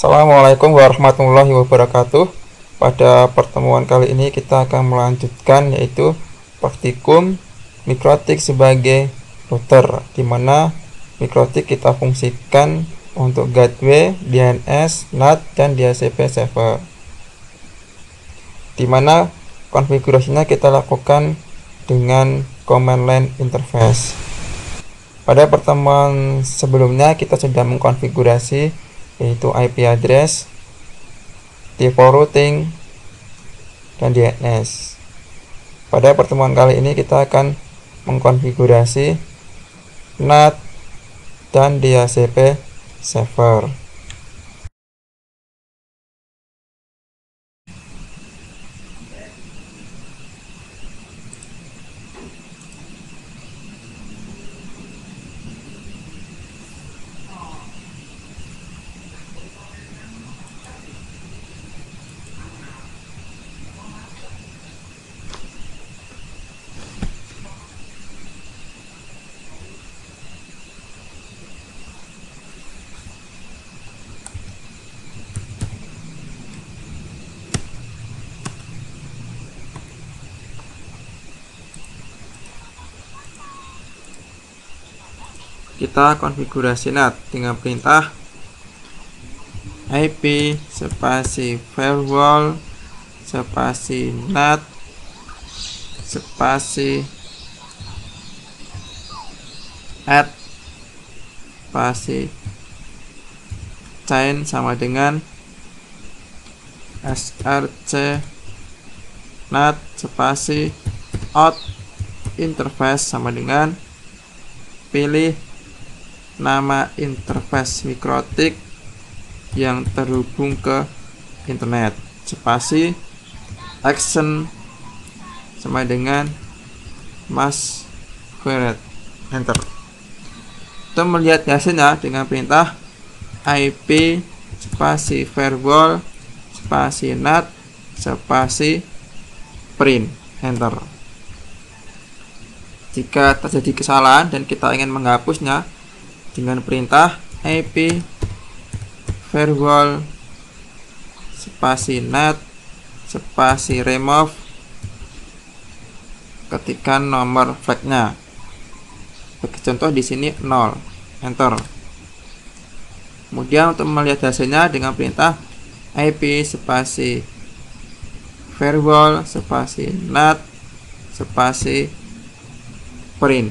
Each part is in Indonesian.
Assalamualaikum warahmatullahi wabarakatuh. Pada pertemuan kali ini kita akan melanjutkan yaitu praktikum mikrotik sebagai router, di mana mikrotik kita fungsikan untuk gateway, DNS, NAT, dan DHCP server, di mana konfigurasinya kita lakukan dengan command line interface. Pada pertemuan sebelumnya kita sudah mengkonfigurasi yaitu IP address, default routing, dan DNS. Pada pertemuan kali ini kita akan mengkonfigurasi NAT dan DHCP server. Kita konfigurasi NAT dengan perintah IP spasi firewall spasi NAT spasi add spasi chain sama dengan src NAT spasi out interface sama dengan pilih nama interface mikrotik yang terhubung ke internet spasi action sama dengan mas query, enter. Untuk melihat hasilnya dengan perintah IP spasi firewall spasi NAT spasi print, enter. Jika terjadi kesalahan dan kita ingin menghapusnya dengan perintah IP firewall spasi NAT spasi remove, ketikkan nomor flagnya. Bagi contoh di sini 0, enter. Kemudian untuk melihat hasilnya dengan perintah IP spasi firewall spasi NAT spasi print,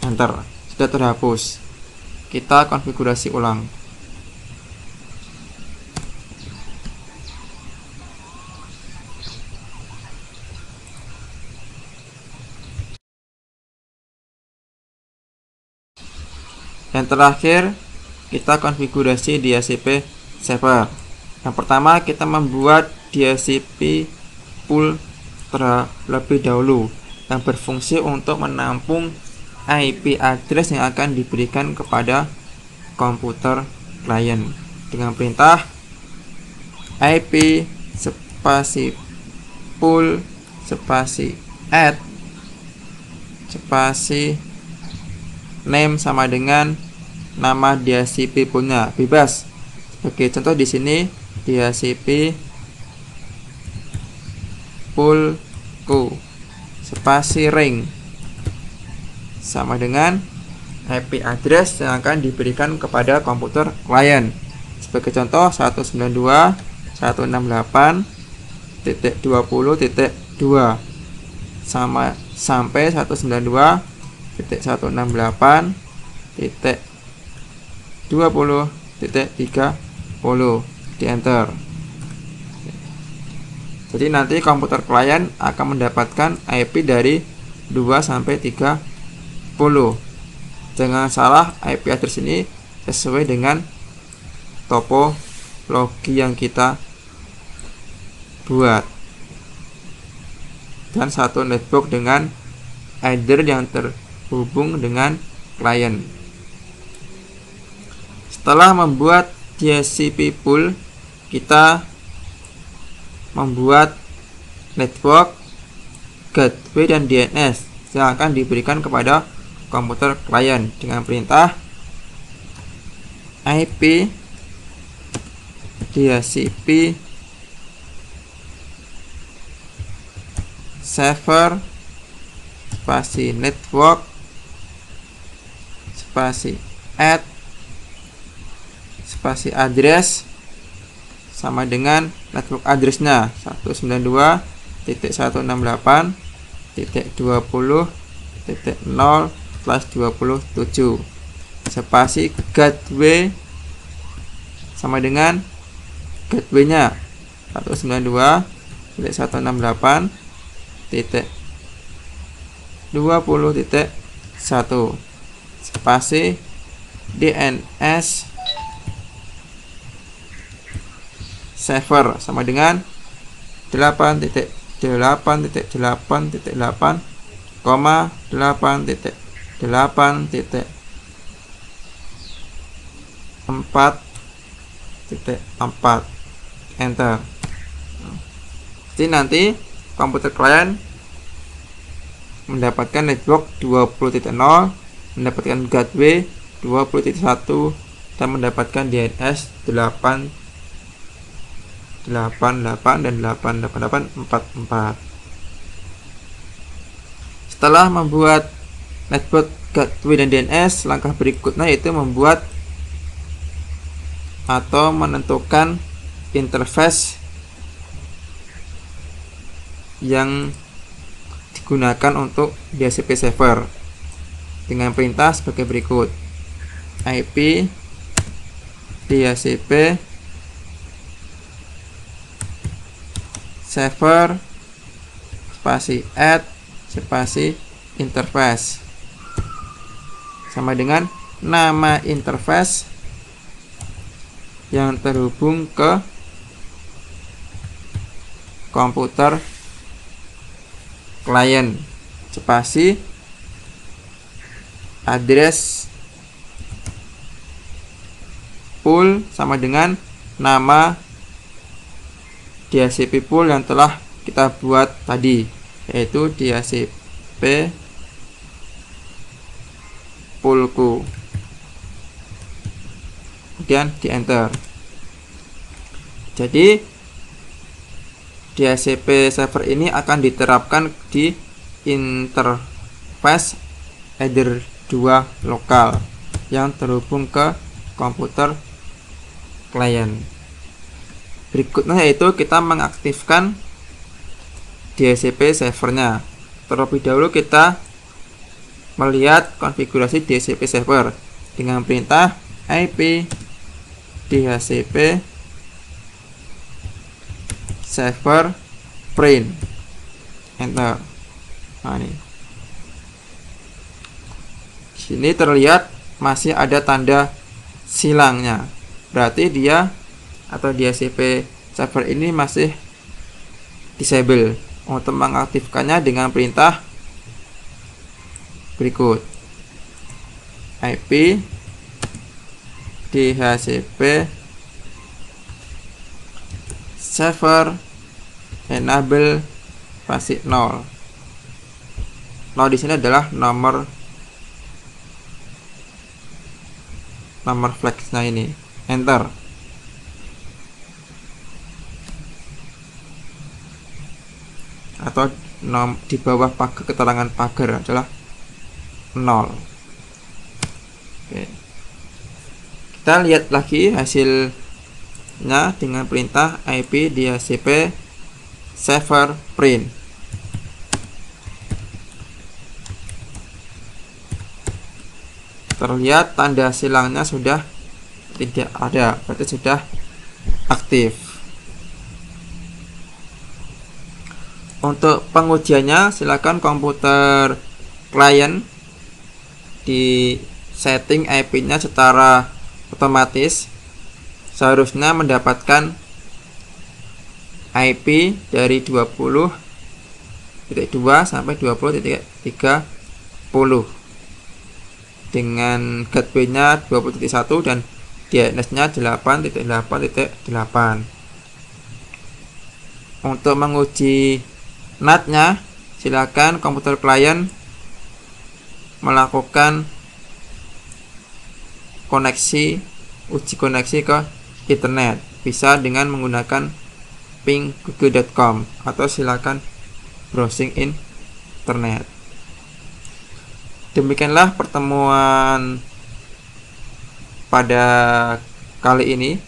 enter. Sudah terhapus. Kita konfigurasi ulang. Yang terakhir, kita konfigurasi DHCP server. Yang pertama, kita membuat DHCP pool terlebih dahulu yang berfungsi untuk menampung IP address yang akan diberikan kepada komputer klien dengan perintah IP spasi pool spasi add spasi name sama dengan nama DHCP poolnya, bebas. Sebagai contoh di sini DHCP poolku spasi ring sama dengan IP address yang akan diberikan kepada komputer klien. Sebagai contoh 192.168.20.2 sampai 192.168.20.30 di enter. Jadi nanti komputer klien akan mendapatkan IP dari 2 sampai 30. Jangan salah, IP address ini sesuai dengan topologi yang kita buat, dan satu network dengan header yang terhubung dengan klien. Setelah membuat DHCP pool, kita membuat network, gateway, dan DNS yang akan diberikan kepada komputer klien dengan perintah IP DHCP server spasi network spasi add spasi address sama dengan network addressnya 192.168.20.0/27 spasi gateway sama dengan gateway-nya 192.168.20.1 spasi DNS server sama dengan 8.8.8,8.4 enter. Jadi nanti komputer klien mendapatkan network 20.0, mendapatkan gateway 20.1 dan mendapatkan DNS 888 dan 88844. Setelah membuat network gateway dan DNS, langkah berikutnya yaitu membuat atau menentukan interface yang digunakan untuk DHCP server dengan perintah sebagai berikut: IP DHCP server spasi add spasi interface sama dengan nama interface yang terhubung ke komputer klien spasi address pool sama dengan nama DHCP pool yang telah kita buat tadi, yaitu DHCP poolku. Kemudian di enter. Jadi DHCP server ini akan diterapkan di interface header 2 lokal yang terhubung ke komputer klien. Berikutnya yaitu kita mengaktifkan DHCP servernya. Terlebih dahulu kita melihat konfigurasi DHCP server dengan perintah IP DHCP server print enter. Nah, ini sini terlihat masih ada tanda silangnya, berarti dia atau DHCP server ini masih disable. Untuk mengaktifkannya dengan perintah berikut: IP DHCP server enable spasi 0. 0 di sini adalah nomor flexnya ini. Enter. Atau di bawah pagar, keterangan pagar adalah 0. Oke. Kita lihat lagi hasilnya dengan perintah IP DHCP server print. Terlihat tanda silangnya sudah tidak ada, berarti sudah aktif. Untuk pengujiannya, silakan komputer klien di setting IP-nya secara otomatis. Seharusnya mendapatkan IP dari 20.2 sampai 20.30 dengan gateway-nya 20.1 dan DNS-nya 8.8.8. Untuk menguji NAT-nya, silakan komputer klien melakukan uji koneksi ke internet, bisa dengan menggunakan ping.google.com atau silakan browsing internet. Demikianlah pertemuan pada kali ini.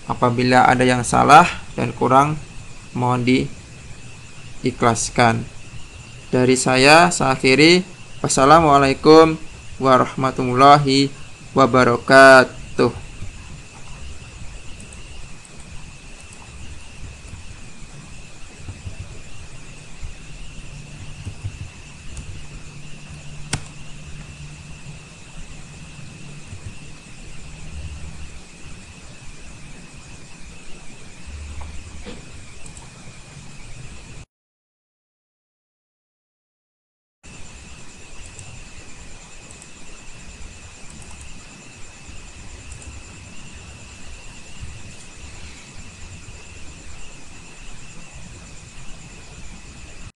Apabila ada yang salah dan kurang, mohon diikhlaskan. Dari saya akhiri. Wassalamualaikum warahmatullahi wabarakatuh.